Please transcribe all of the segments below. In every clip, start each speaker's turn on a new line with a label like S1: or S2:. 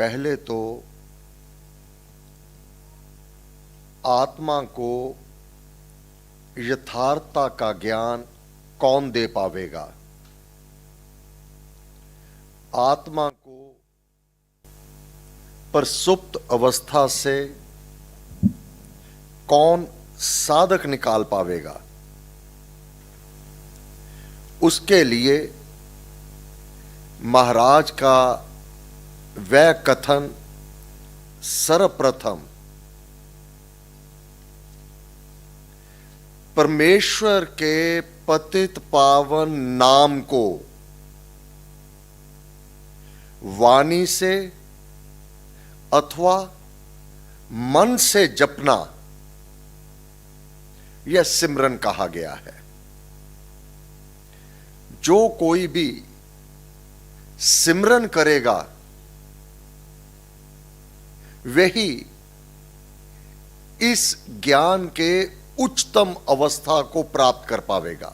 S1: पहले तो आत्मा को यथार्थता का ज्ञान कौन दे पावेगा? आत्मा को प्रसुप्त अवस्था से कौन साधक निकाल पावेगा? उसके लिए महाराज का वह कथन सर्वप्रथम परमेश्वर के पतित पावन नाम को वाणी से अथवा मन से जपना, यह सिमरन कहा गया है। जो कोई भी सिमरन करेगा वही इस ज्ञान के उच्चतम अवस्था को प्राप्त कर पावेगा।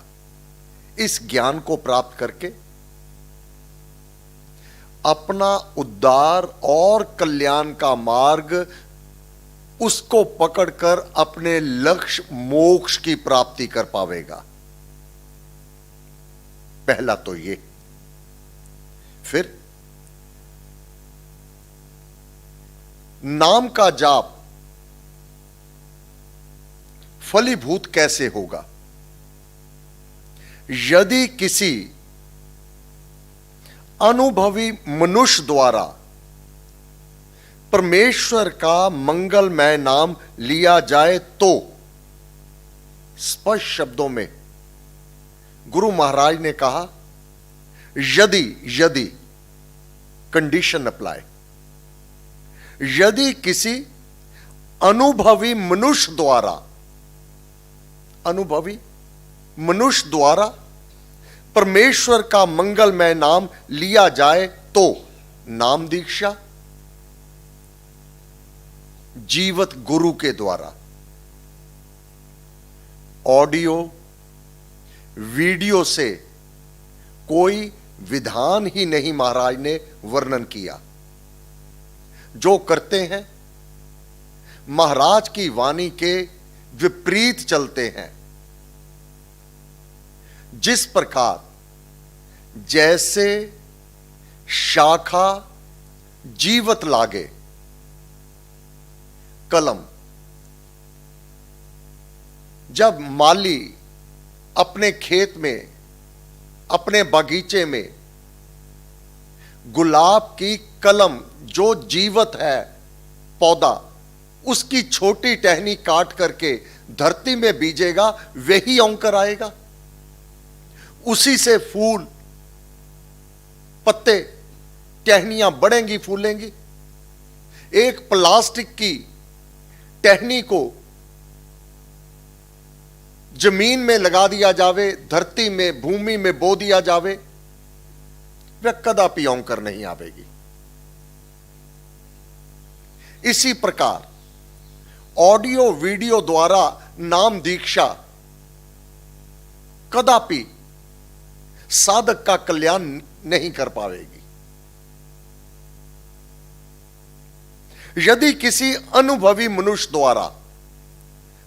S1: इस ज्ञान को प्राप्त करके अपना उद्धार और कल्याण का मार्ग उसको पकड़कर अपने लक्ष्य मोक्ष की प्राप्ति कर पावेगा। पहला तो ये। फिर नाम का जाप फलीभूत कैसे होगा? यदि किसी अनुभवी मनुष्य द्वारा परमेश्वर का मंगलमय नाम लिया जाए तो स्पष्ट शब्दों में गुरु महाराज ने कहा, यदि कंडीशन अप्लाई, यदि किसी अनुभवी मनुष्य द्वारा परमेश्वर का मंगलमय नाम लिया जाए तो नाम दीक्षा जीवत गुरु के द्वारा ऑडियो वीडियो से कोई विधान ही नहीं महाराज ने वर्णन किया। जो करते हैं महाराज की वाणी के विपरीत चलते हैं। जिस प्रकार जैसे शाखा जीवत लागे, कलम जब माली अपने खेत में अपने बगीचे में गुलाब की कलम जो जीवत है पौधा, उसकी छोटी टहनी काट करके धरती में बीजेगा, वही अंकुर आएगा। उसी से फूल पत्ते टहनियां बढ़ेंगी फूलेंगी। एक प्लास्टिक की टहनी को जमीन में लगा दिया जावे, धरती में भूमि में बो दिया जावे, वह कदापि अंकुर नहीं आवेगी। इसी प्रकार ऑडियो वीडियो द्वारा नाम दीक्षा कदापि साधक का कल्याण नहीं कर पाएगी। यदि किसी अनुभवी मनुष्य द्वारा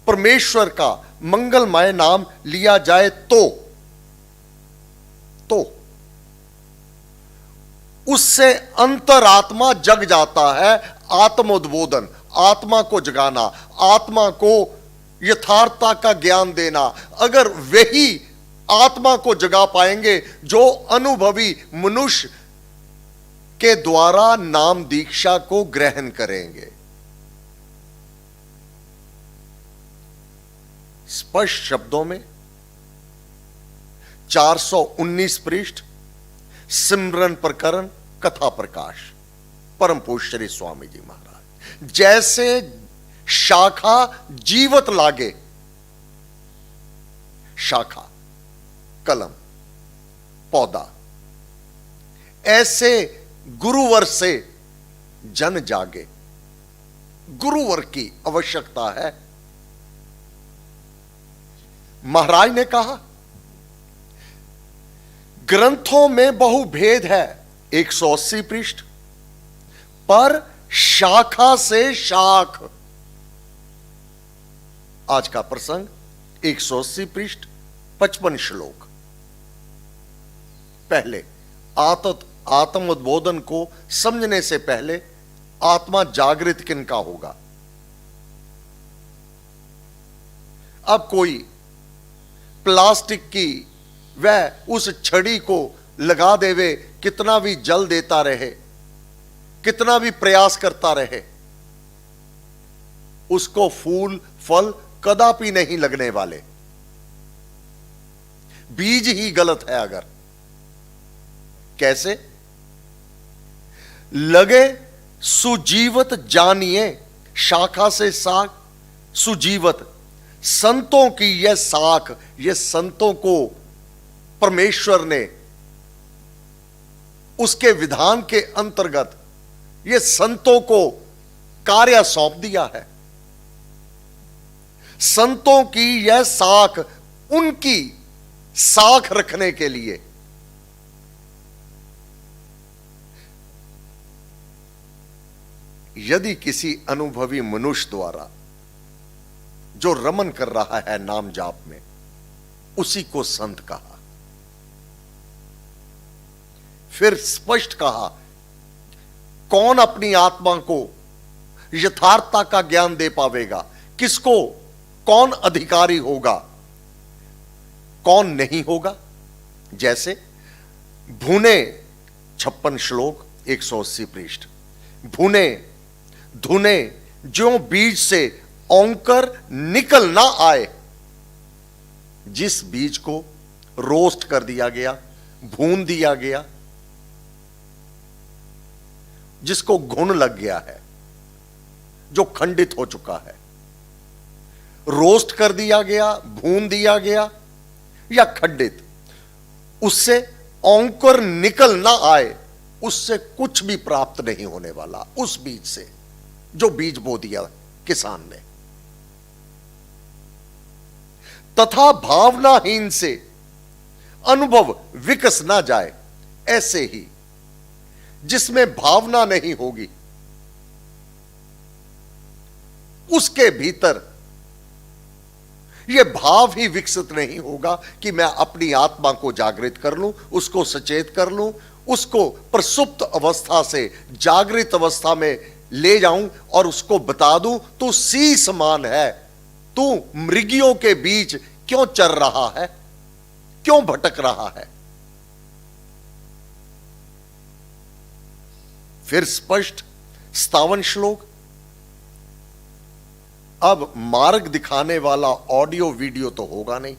S1: परमेश्वर का मंगलमय नाम लिया जाए तो उससे अंतरात्मा जग जाता है। आत्मोद्बोधन, आत्मा को जगाना, आत्मा को यथार्थता का ज्ञान देना। अगर वही आत्मा को जगा पाएंगे जो अनुभवी मनुष्य के द्वारा नाम दीक्षा को ग्रहण करेंगे। स्पष्ट शब्दों में 419 पृष्ठ सिमरन प्रकरण कथा प्रकाश परम पूज्य श्री स्वामी जी महाराज। जैसे शाखा जीवत लागे, शाखा कलम पौधा, ऐसे गुरुवर से जन जागे। गुरुवर की आवश्यकता है। महाराज ने कहा ग्रंथों में बहु भेद है, 180 पृष्ठ, पर शाखा से शाख। आज का प्रसंग 180 पृष्ठ 55 श्लोक। पहले आत्म उद्बोधन को समझने से पहले आत्मा जागृत किनका होगा। अब कोई प्लास्टिक की वह उस छड़ी को लगा देवे, कितना भी जल देता रहे, कितना भी प्रयास करता रहे, उसको फूल फल कदापि नहीं लगने वाले। बीज ही गलत है। अगर कैसे लगे सुजीवत जानिए, शाखा से शाख सुजीवत। संतों की यह शाख, यह संतों को परमेश्वर ने उसके विधान के अंतर्गत यह संतों को कार्य सौंप दिया है। संतों की यह शाख उनकी शाख रखने के लिए। यदि किसी अनुभवी मनुष्य द्वारा जो रमन कर रहा है नाम जाप में, उसी को संत कहा। फिर स्पष्ट कहा, कौन अपनी आत्मा को यथार्थता का ज्ञान दे पावेगा, किसको कौन अधिकारी होगा, कौन नहीं होगा। जैसे भुने 56 श्लोक 180 पृष्ठ। भुने धुने ज्यों बीज से औंकर निकल ना आए। जिस बीज को रोस्ट कर दिया गया, भून दिया गया, जिसको घुन लग गया है, जो खंडित हो चुका है, रोस्ट कर दिया गया, भून दिया गया या खंडित, उससे औंकर निकल ना आए, उससे कुछ भी प्राप्त नहीं होने वाला। उस बीज से जो बीज बो दिया किसान ने। तथा भावनाहीन से अनुभव विकस ना जाए। ऐसे ही जिसमें भावना नहीं होगी, उसके भीतर यह भाव ही विकसित नहीं होगा कि मैं अपनी आत्मा को जागृत कर लूं, उसको सचेत कर लूं, उसको प्रसुप्त अवस्था से जागृत अवस्था में ले जाऊं और उसको बता दूं, तू सी समान है, तू मृगियों के बीच क्यों चर रहा है, क्यों भटक रहा है। फिर स्पष्ट 57 श्लोक। अब मार्ग दिखाने वाला ऑडियो वीडियो तो होगा नहीं।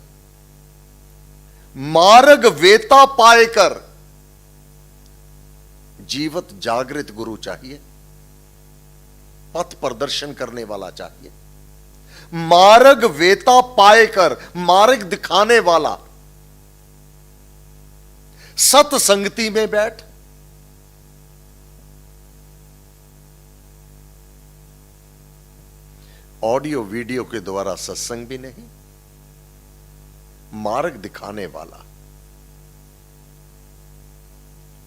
S1: मार्ग वेता पाएकर जीवत जागृत गुरु चाहिए, पथ प्रदर्शन करने वाला चाहिए। मार्ग वेता पाएकर, मार्ग दिखाने वाला, सत्संगति में बैठ। ऑडियो वीडियो के द्वारा सत्संग भी नहीं, मार्ग दिखाने वाला,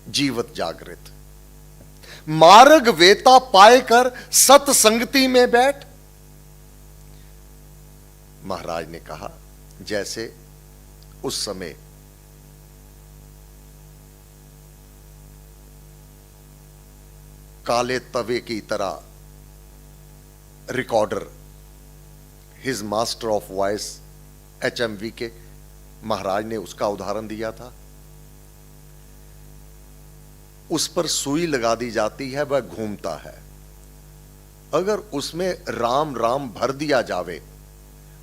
S1: जीवत जागृत। मार्ग वेता पाएकर सत्संगति में बैठ। महाराज ने कहा, जैसे उस समय काले तवे की तरह recorder, his master of voice HMV के महाराज ने उसका उदाहरण दिया था। उस पर सुई लगा दी जाती है, वह घूमता है। अगर उसमें राम राम भर दिया जावे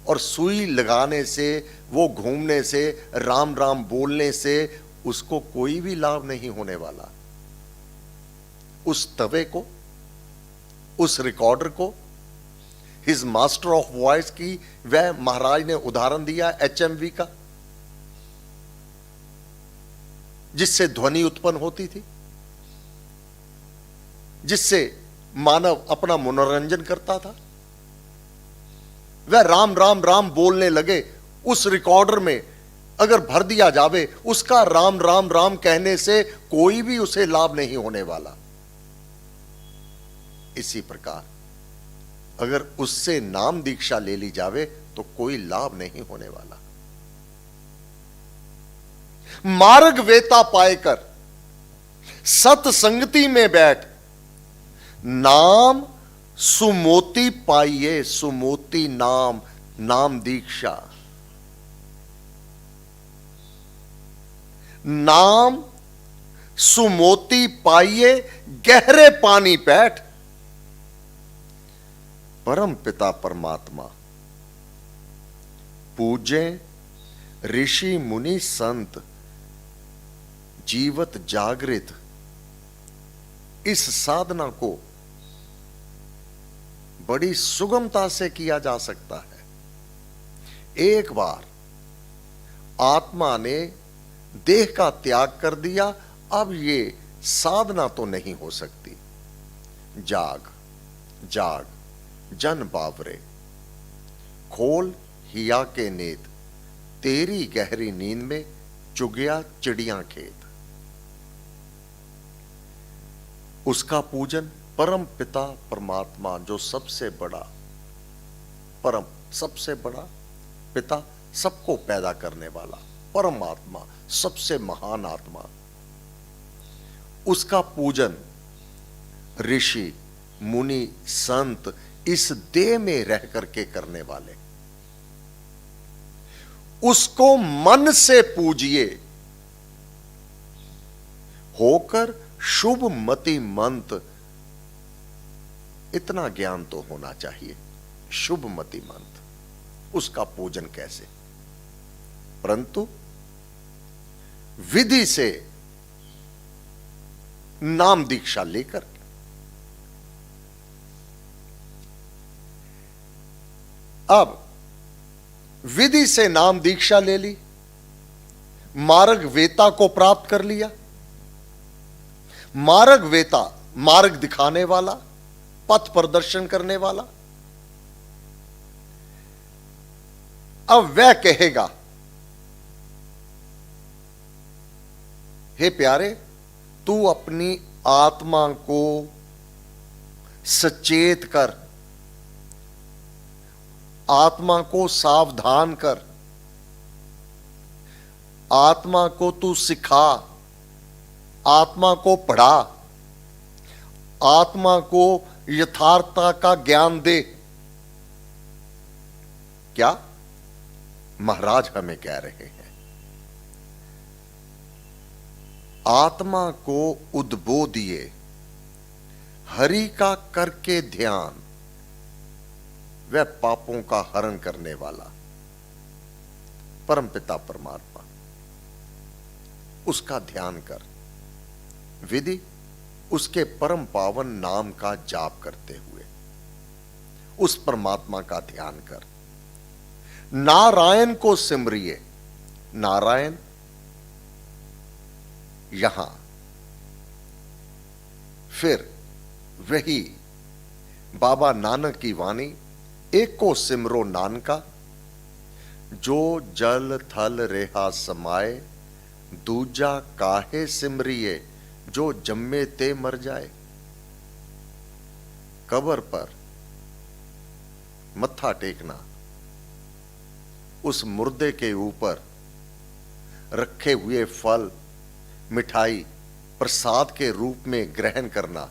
S1: और सुई लगाने से, वो घूमने से, राम राम बोलने से उसको कोई भी लाभ नहीं होने वाला। उस तवे को, उस रिकॉर्डर को, हिज मास्टर ऑफ वॉइस की वह महाराज ने उदाहरण दिया HMV का, जिससे ध्वनि उत्पन्न होती थी, जिससे मानव अपना मनोरंजन करता था। वह राम राम राम बोलने लगे, उस रिकॉर्डर में अगर भर दिया जावे, उसका राम राम राम कहने से कोई भी उसे लाभ नहीं होने वाला। इसी प्रकार अगर उससे नाम दीक्षा ले ली जावे तो कोई लाभ नहीं होने वाला। मार्ग वेता पाएकर सत्संगति में बैठ नाम सुमोती पाइए, सुमोती नाम, नाम दीक्षा। नाम सुमोती पाइए, गहरे पानी बैठ। परम पिता परमात्मा पूजे ऋषि मुनि संत जीवत जागृत, इस साधना को बड़ी सुगमता से किया जा सकता है। एक बार आत्मा ने देह का त्याग कर दिया, अब ये साधना तो नहीं हो सकती। जाग जाग जन बावरे, खोल हिया के नेत, तेरी गहरी नींद में चुगया चिड़िया खेत। उसका पूजन परम पिता परमात्मा, जो सबसे बड़ा परम, सबसे बड़ा पिता, सबको पैदा करने वाला परमात्मा, सबसे महान आत्मा, उसका पूजन ऋषि मुनि संत इस देह में रह करके करने वाले, उसको मन से पूजिए, होकर शुभ मति मंत। इतना ज्ञान तो होना चाहिए, शुभ मति मंत, उसका पूजन कैसे, परंतु विधि से नाम दीक्षा लेकर। अब विधि से नाम दीक्षा ले ली, मार्ग वेता को प्राप्त कर लिया। मार्ग वेता, मार्ग दिखाने वाला, पथ प्रदर्शन करने वाला। अब वह कहेगा, हे प्यारे, तू अपनी आत्मा को सचेत कर, आत्मा को सावधान कर, आत्मा को तू सिखा, आत्मा को पढ़ा, आत्मा को यथार्थता का ज्ञान दे। क्या महाराज हमें कह रहे हैं? आत्मा को उद्बोधिए, हरि का करके ध्यान, वह पापों का हरण करने वाला परमपिता परमात्मा, उसका ध्यान कर। विधि, उसके परम पावन नाम का जाप करते हुए उस परमात्मा का ध्यान कर। नारायण को सिमरिए, नारायण यहां, फिर वही बाबा नानक की वाणी, एक को सिमरो नानका, जो जल थल रेहा समाए, दूजा काहे सिमरिए, जो जम्मे ते मर जाए। कब्र पर मत्था टेकना, उस मुर्दे के ऊपर रखे हुए फल मिठाई प्रसाद के रूप में ग्रहण करना,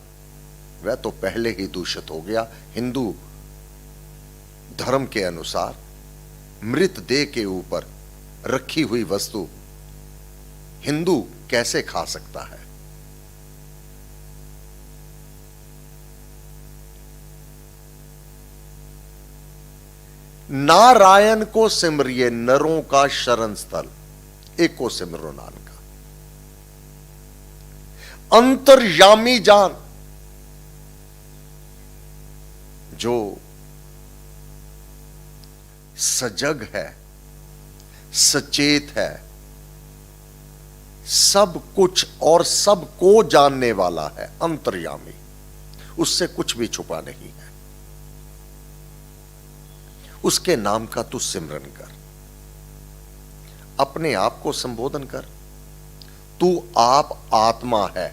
S1: वह तो पहले ही दूषित हो गया। हिंदू धर्म के अनुसार मृत देह के ऊपर रखी हुई वस्तु हिंदू कैसे खा सकता है? नारायण को सिमरिए, नरों का शरण स्थल, एक को सिमरो नानका। अंतर्यामी जान, जो सजग है, सचेत है, सब कुछ और सबको जानने वाला है, अंतर्यामी, उससे कुछ भी छुपा नहीं है। उसके नाम का तू सिमरन कर, अपने आप को संबोधन कर। तू आप आत्मा है,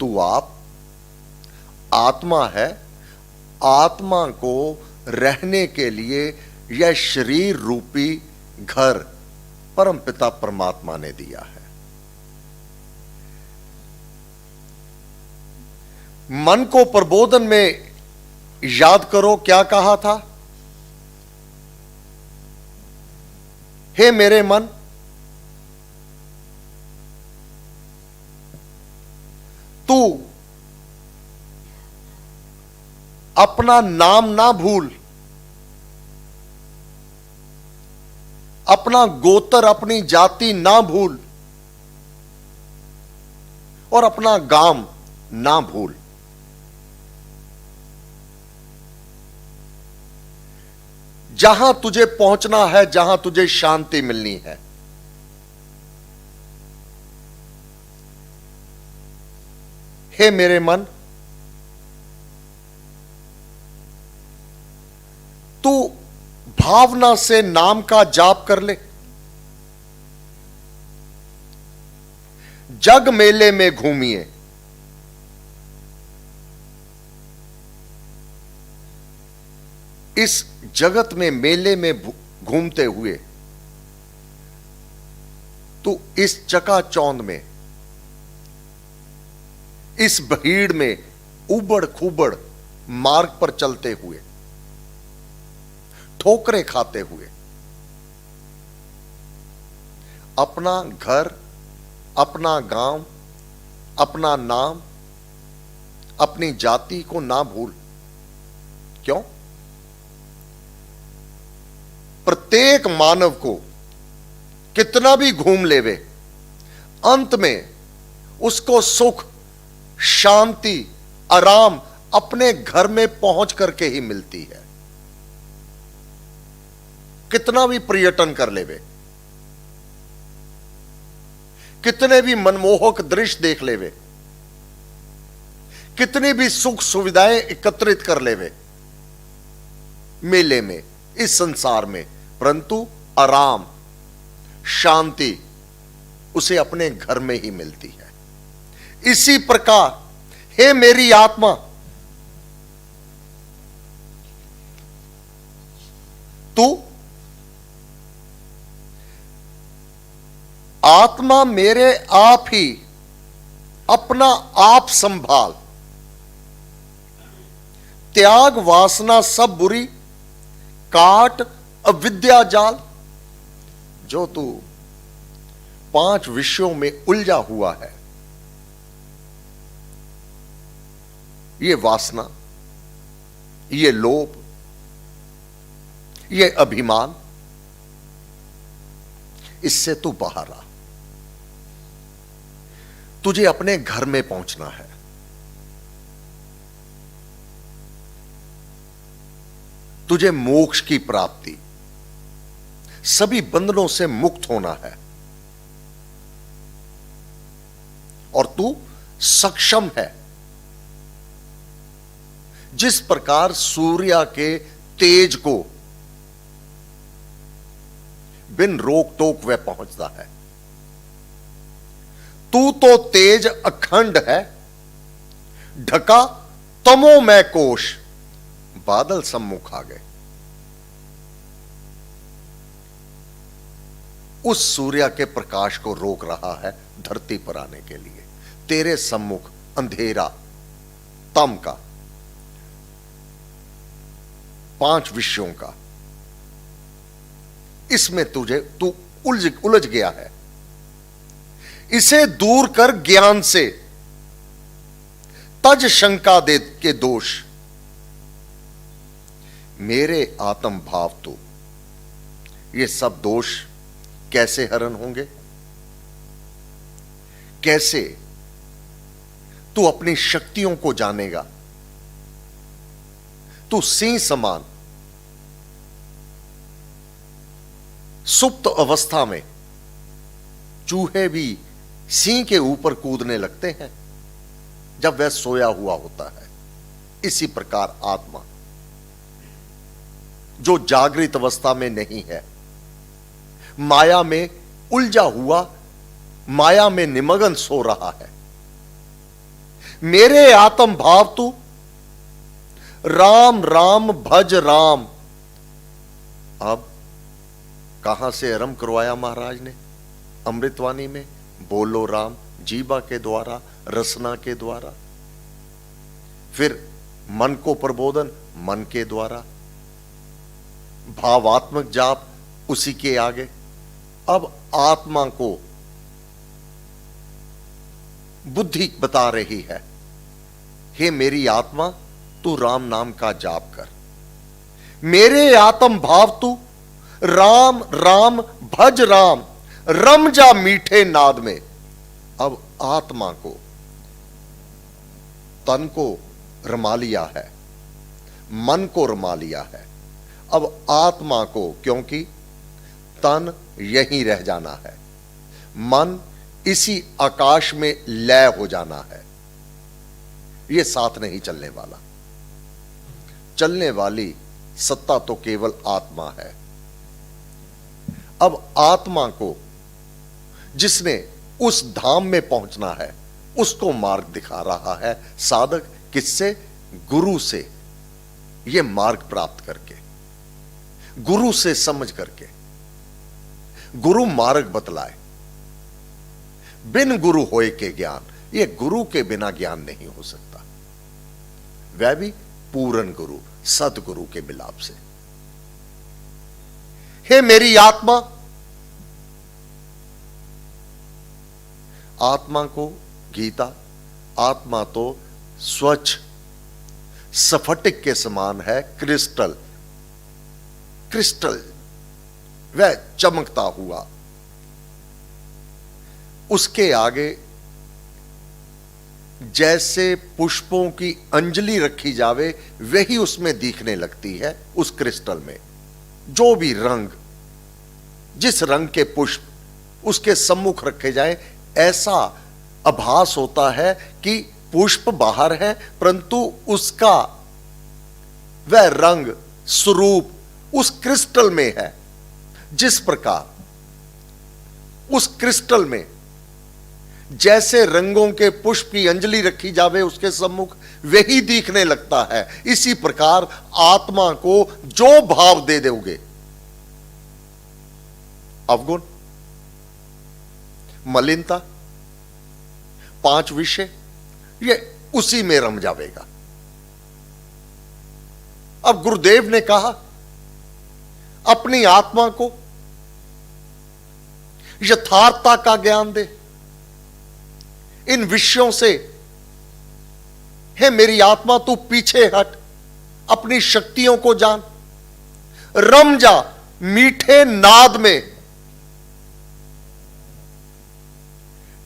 S1: तू आप आत्मा है, आत्मा को रहने के लिए यह शरीर रूपी घर परमपिता परमात्मा ने दिया है। मन को प्रबोधन में याद करो क्या कहा था? हे मेरे मन, तू अपना नाम ना भूल, अपना गोत्र अपनी जाति ना भूल और अपना गांव ना भूल। जहां तुझे पहुंचना है, जहां तुझे शांति मिलनी है, हे मेरे मन, तू भावना से नाम का जाप कर ले। जग मेले में घूमिए, इस जगत में मेले में घूमते हुए तू इस चकाचौंध में, इस भीड़ में उबड़ खूबड़ मार्ग पर चलते हुए, ठोकरें खाते हुए अपना घर, अपना गांव, अपना नाम, अपनी जाति को ना भूल। क्यों? प्रत्येक मानव को कितना भी घूम लेवे, अंत में उसको सुख, शांति, आराम अपने घर में पहुंच करके ही मिलती है। कितना भी पर्यटन कर लेवे, कितने भी मनमोहक दृश्य देख लेवे, कितनी भी सुख सुविधाएं एकत्रित कर लेवे मेले में, इस संसार में, परंतु आराम, शांति उसे अपने घर में ही मिलती है। इसी प्रकार हे मेरी आत्मा, तू आत्मा मेरे आप ही अपना आप संभाल, त्याग वासना सब बुरी, काट अविद्या जाल। जो तू 5 विषयों में उलझा हुआ है, ये वासना, ये लोभ, ये अभिमान, इससे तू बाहर आ। तुझे अपने घर में पहुंचना है। तुझे मोक्ष की प्राप्ति, सभी बंधनों से मुक्त होना है और तू सक्षम है। जिस प्रकार सूर्य के तेज को बिन रोक टोक वह पहुंचता है, तू तो तेज अखंड है, ढका तमोमय कोश, बादल सम्मुख आ गए। उस सूर्य के प्रकाश को रोक रहा है धरती पर आने के लिए। तेरे सम्मुख अंधेरा, तम का, 5 विषयों का, इसमें तू उलझ गया है। इसे दूर कर ज्ञान से, तज शंका दे के दोष। मेरे आत्म भाव तो ये सब दोष कैसे हरण होंगे? कैसे तू अपनी शक्तियों को जानेगा? तू सिंह समान सुप्त अवस्था में, चूहे भी सिंह के ऊपर कूदने लगते हैं जब वह सोया हुआ होता है। इसी प्रकार आत्मा जो जागृत अवस्था में नहीं है, माया में उलझा हुआ, माया में निमग्न सो रहा है। मेरे आत्म भाव तू राम राम भज राम। अब कहां से आरंभ करवाया महाराज ने अमृतवाणी में? बोलो राम, जीवा के द्वारा, रसना के द्वारा। फिर मन को प्रबोधन मन के द्वारा, भावात्मक जाप उसी के आगे। अब आत्मा को बुद्धि बता रही है, हे मेरी आत्मा तू राम नाम का जाप कर, मेरे आत्म भाव तू राम राम भज राम, रम जा मीठे नाद में। अब आत्मा को, तन को रमा लिया है, मन को रमा लिया है। अब आत्मा को, क्योंकि तन यहीं रह जाना है, मन इसी आकाश में लय हो जाना है, यह साथ नहीं चलने वाला। चलने वाली सत्ता तो केवल आत्मा है। अब आत्मा को जिसने उस धाम में पहुंचना है उसको मार्ग दिखा रहा है साधक। किससे? गुरु से। यह मार्ग प्राप्त करके, गुरु से समझ करके। गुरु मार्ग बतलाए। बिन गुरु होए के ज्ञान, यह गुरु के बिना ज्ञान नहीं हो सकता, वह भी पूर्ण गुरु सदगुरु के मिलाप से। हे मेरी आत्मा, आत्मा को गीता, आत्मा तो स्वच्छ स्फटिक के समान है, क्रिस्टल, क्रिस्टल वह चमकता हुआ। उसके आगे जैसे पुष्पों की अंजलि रखी जावे वही उसमें दिखने लगती है। उस क्रिस्टल में जो भी रंग, जिस रंग के पुष्प उसके सम्मुख रखे जाएं, ऐसा आभास होता है कि पुष्प बाहर है परंतु उसका वह रंग स्वरूप उस क्रिस्टल में है। जिस प्रकार उस क्रिस्टल में जैसे रंगों के पुष्प की अंजलि रखी जावे उसके सम्मुख वही दिखने लगता है, इसी प्रकार आत्मा को जो भाव दे दोगे, अवगुण, मलिनता, 5 विषय, ये उसी में रम जाएगा। अब गुरुदेव ने कहा अपनी आत्मा को यथार्थता का ज्ञान दे, इन विषयों से हे मेरी आत्मा तू पीछे हट, अपनी शक्तियों को जान, रम जा मीठे नाद में।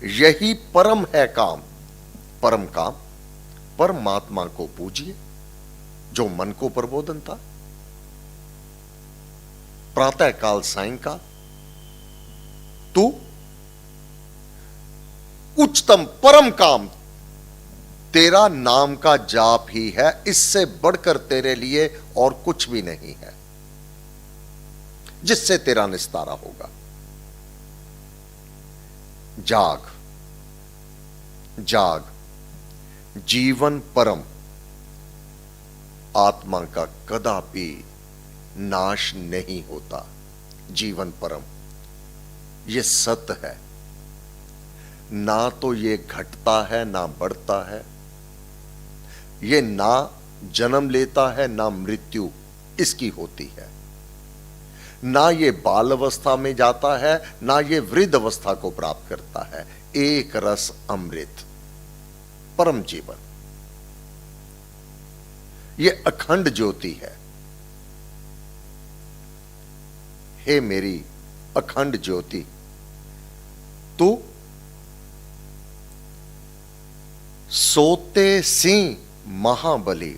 S1: यही परम है काम, परम काम। परमात्मा को पूजिए जो मन को प्रबोधन था। प्रातः काल सायंकाल तू उच्चतम परम काम तेरा नाम का जाप ही है, इससे बढ़कर तेरे लिए और कुछ भी नहीं है जिससे तेरा निस्तारा होगा। जाग, जाग, जीवन परम, आत्मा का कदापि नाश नहीं होता। जीवन परम यह सत्य है, ना तो ये घटता है ना बढ़ता है, ये ना जन्म लेता है ना मृत्यु इसकी होती है, ना ये बाल अवस्था में जाता है ना ये वृद्ध अवस्था को प्राप्त करता है। एक रस अमृत परम जीवन, ये अखंड ज्योति है। हे मेरी अखंड ज्योति, तू सोते सिंह महाबली,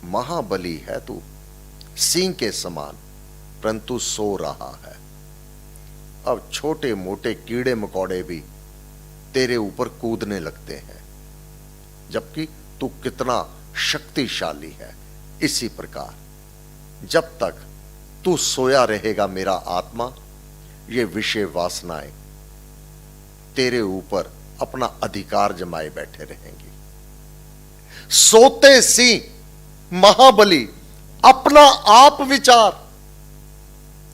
S1: महाबली है तू सिंह के समान, परंतु सो रहा है। अब छोटे मोटे कीड़े मकोड़े भी तेरे ऊपर कूदने लगते हैं, जबकि तू कितना शक्तिशाली है। इसी प्रकार जब तक तू सोया रहेगा मेरा आत्मा, ये विषय वासनाएं तेरे ऊपर अपना अधिकार जमाए बैठे रहेंगी। सोते सिंह महाबली, अपना आप विचार।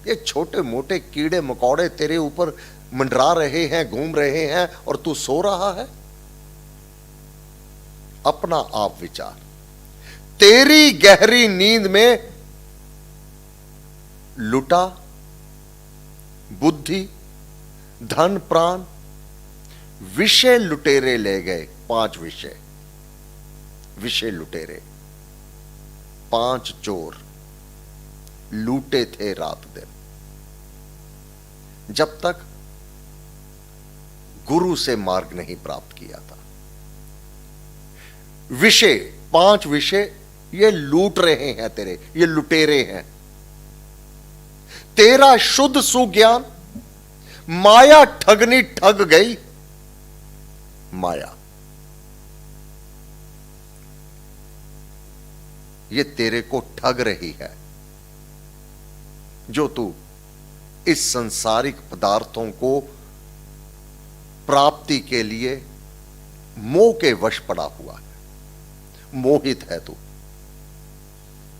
S1: ये छोटे मोटे कीड़े मकोड़े तेरे ऊपर मंडरा रहे हैं, घूम रहे हैं, और तू सो रहा है। अपना आप विचार। तेरी गहरी नींद में लुटा बुद्धि, धन, प्राण, विषय लुटेरे ले गए। 5 विषय, विषय लुटेरे, 5 चोर लूटे थे रात दिन, जब तक गुरु से मार्ग नहीं प्राप्त किया था। विषय, 5 विषय ये लूट रहे हैं तेरे, ये लुटेरे हैं। तेरा शुद्ध सुज्ञान माया ठगनी ठग गई। माया ये तेरे को ठग रही है। जो तू इस सांसारिक पदार्थों को प्राप्ति के लिए मोह के वश पड़ा हुआ है, मोहित है तू।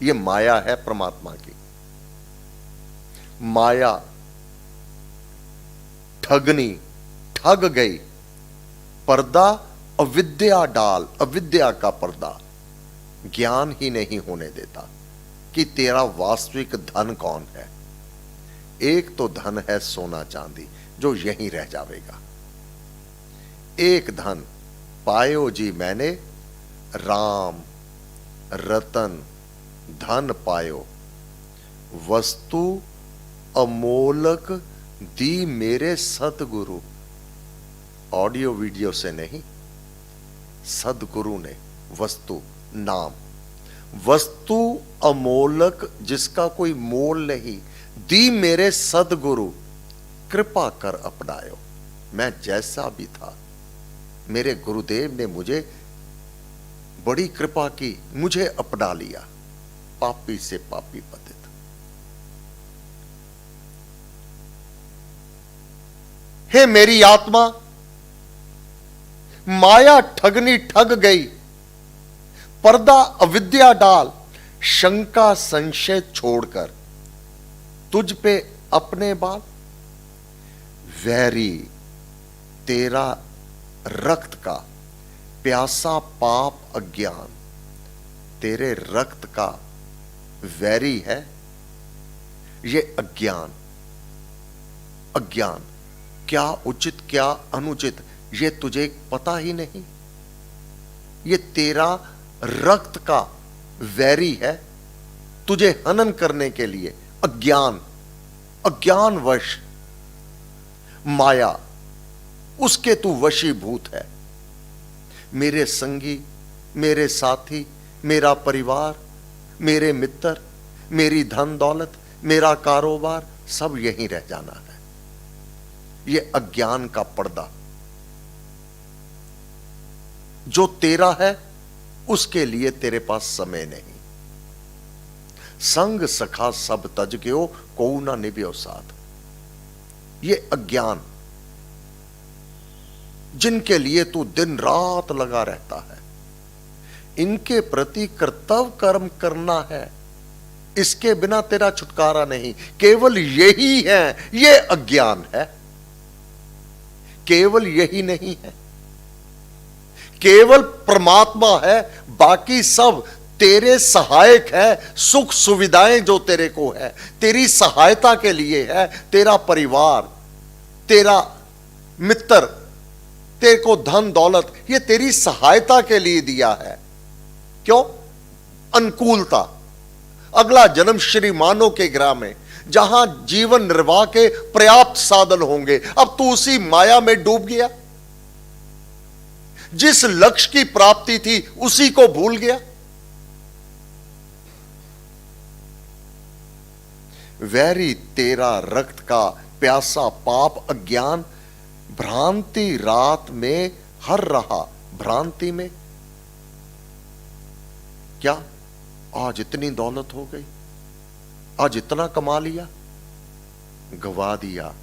S1: ये माया है परमात्मा की। माया ठगनी ठग गई। पर्दा अविद्या डाल, अविद्या का पर्दा ज्ञान ही नहीं होने देता कि तेरा वास्तविक धन कौन है। एक तो धन है सोना चांदी, जो यहीं रह जावेगा। एक धन पायो जी मैंने, राम रतन धन पायो, वस्तु अमोलक दी मेरे सतगुरु। ऑडियो वीडियो से नहीं, सदगुरु ने वस्तु, नाम, वस्तु अमोलक जिसका कोई मोल नहीं, दी मेरे सदगुरु, कृपा कर अपनायो। मैं जैसा भी था, मेरे गुरुदेव ने मुझे बड़ी कृपा की, मुझे अपना लिया, पापी से पापी पतित। हे मेरी आत्मा, माया ठगनी ठग गई। पर्दा अविद्या डाल, शंका संशय छोड़कर तुझ पे अपने बाल। वैरी तेरा रक्त का प्यासा पाप अज्ञान, तेरे रक्त का वैरी है ये अज्ञान। अज्ञान, क्या उचित क्या अनुचित ये तुझे पता ही नहीं। ये तेरा रक्त का वैरी है, तुझे हनन करने के लिए। अज्ञान, अज्ञानवश माया, उसके तू वशीभूत है। मेरे संगी, मेरे साथी, मेरा परिवार, मेरे मित्र, मेरी धन दौलत, मेरा कारोबार, सब यहीं रह जाना है। ये अज्ञान का पर्दा जो तेरा है, उसके लिए तेरे पास समय नहीं। संग सखा सब तज गयो, कोऊ ना निभ्यो साथ। ये अज्ञान जिनके लिए तू दिन रात लगा रहता है, इनके प्रति कर्तव्य कर्म करना है। इसके बिना तेरा छुटकारा नहीं। केवल यही है, ये अज्ञान है। केवल यही नहीं है, केवल परमात्मा है, बाकी सब तेरे सहायक है। सुख सुविधाएं जो तेरे को है, तेरी सहायता के लिए है। तेरा परिवार, तेरा मित्र, तेरे को धन दौलत, ये तेरी सहायता के लिए दिया है। क्यों? अनुकूलता। अगला जन्म श्री मानो के ग्राम में, जहां जीवन निर्वाह के पर्याप्त साधन होंगे। अब तू उसी माया में डूब गया, जिस लक्ष्य की प्राप्ति थी उसी को भूल गया। वैरी तेरा रक्त का प्यासा पाप अज्ञान, भ्रांति रात में हर रहा। भ्रांति में क्या? आज इतनी दौलत हो गई, आज इतना कमा लिया, गवा दिया।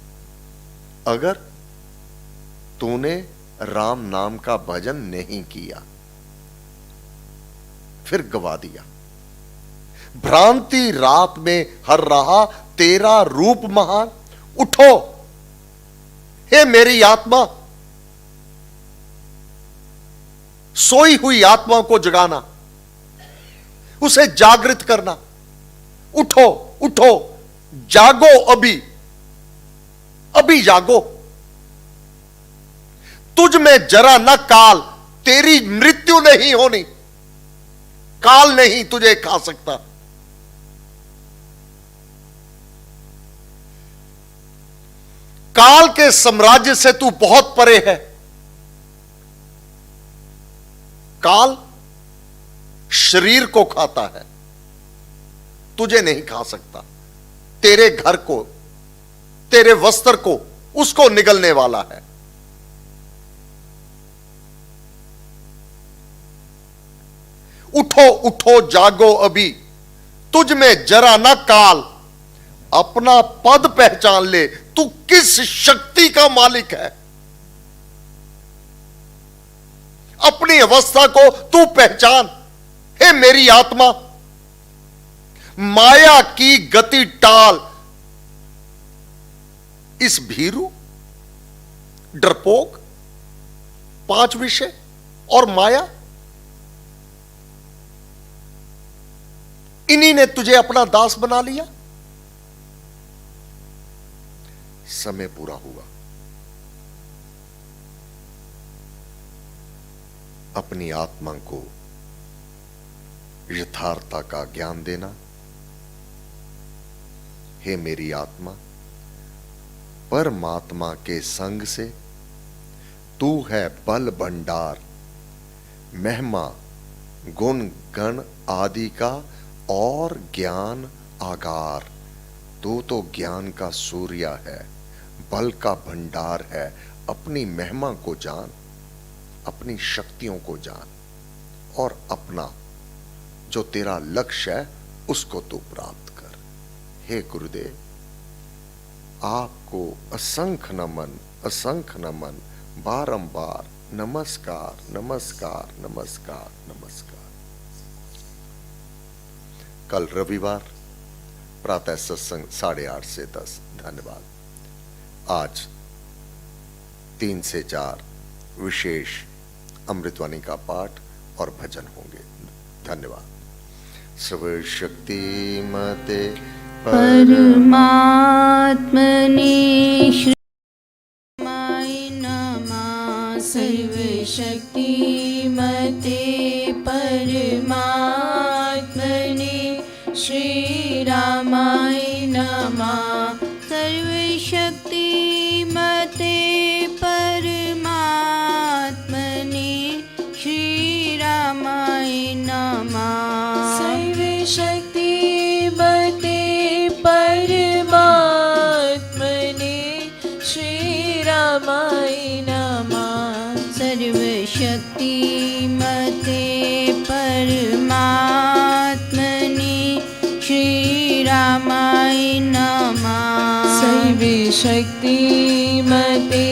S1: अगर तूने राम नाम का भजन नहीं किया, फिर गवा दिया। भ्रांति रात में हर रहा, तेरा रूप महान। उठो हे मेरी आत्मा, सोई हुई आत्मा को जगाना, उसे जागृत करना। उठो उठो, जागो, अभी अभी जागो। तुझ में जरा न काल, तेरी मृत्यु नहीं होनी, काल नहीं तुझे खा सकता। काल के साम्राज्य से तू बहुत परे है। काल शरीर को खाता है, तुझे नहीं खा सकता। तेरे घर को, तेरे वस्त्र को, उसको निगलने वाला है। उठो उठो, जागो अभी, तुझ में जरा ना काल। अपना पद पहचान ले, तू किस शक्ति का मालिक है। अपनी अवस्था को तू पहचान। हे मेरी आत्मा, माया की गति टाल। इस भीरू, डरपोक, 5 विषय और माया, इन्हीं ने तुझे अपना दास बना लिया। समय पूरा हुआ। अपनी आत्मा को यथार्थता का ज्ञान देना। हे मेरी आत्मा, परमात्मा के संग से तू है बल भंडार, महिमा गुण गण आदि का और ज्ञान आगार। तू तो ज्ञान का सूर्य है, बल का भंडार है। अपनी महिमा को जान, अपनी शक्तियों को जान, और अपना जो तेरा लक्ष्य है उसको तू प्राप्त कर। हे गुरुदेव, आपको असंख्य नमन, असंख्य नमन, बारंबार नमस्कार, नमस्कार, नमस्कार, नमस्कार। कल रविवार प्रातः सत्संग 8:30 से 10। धन्यवाद। आज 3 से 4 विशेष अमृतवाणी का पाठ और भजन होंगे। धन्यवाद। सर्वशक्तिमते
S2: परमात्मने श्रीरामाय नमः। सर्वशक्तिमते परमात्मने श्रीरामाय नमः। सर्वशक्तिमते परमात्मने श्रीरामाय नमः।
S3: सर्वशक्तिमते परमात्मने श्रीरामाय नमः।
S2: सर्वशक्तिमते परमात्मने श्रीरामाय नमः।
S3: सर्वशक्तिमते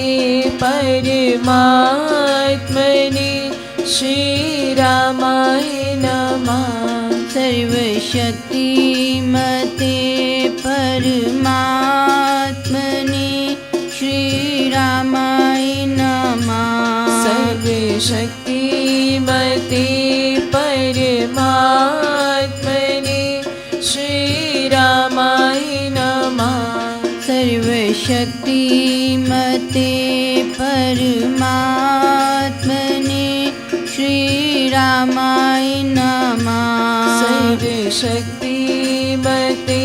S3: परमात्मने श्रीरामाय नमः।
S2: सर्वशक्तिमते परमात्मने श्रीरामाय नमः।
S3: सर्वशक्तिमते परमात्मने श्रीरामाय नमः।
S2: सर्वशक्तिमते परमात्मने श्रीरामाय नमः।
S3: सर्वशक्तिमते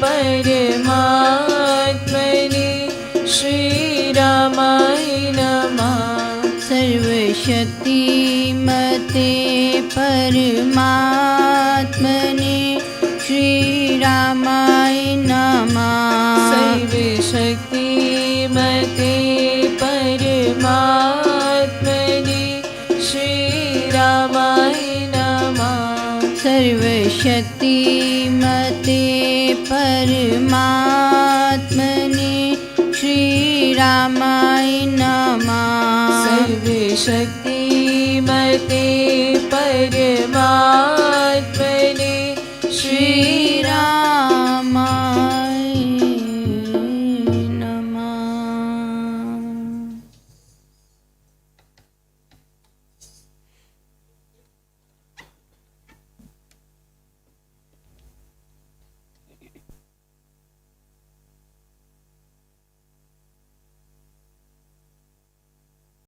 S3: परमात्मने श्रीरामाय नमः।
S2: सर्वशक्तिमते परमात्मने श्रीरामाय नमः।
S3: सर्वशक्तिमते परमात्मने श्रीरामाय नमः।
S2: सर्वशक्तिमते परमात्मने श्रीरामाय नमः।
S3: सर्वशक्तिमते परमात्मने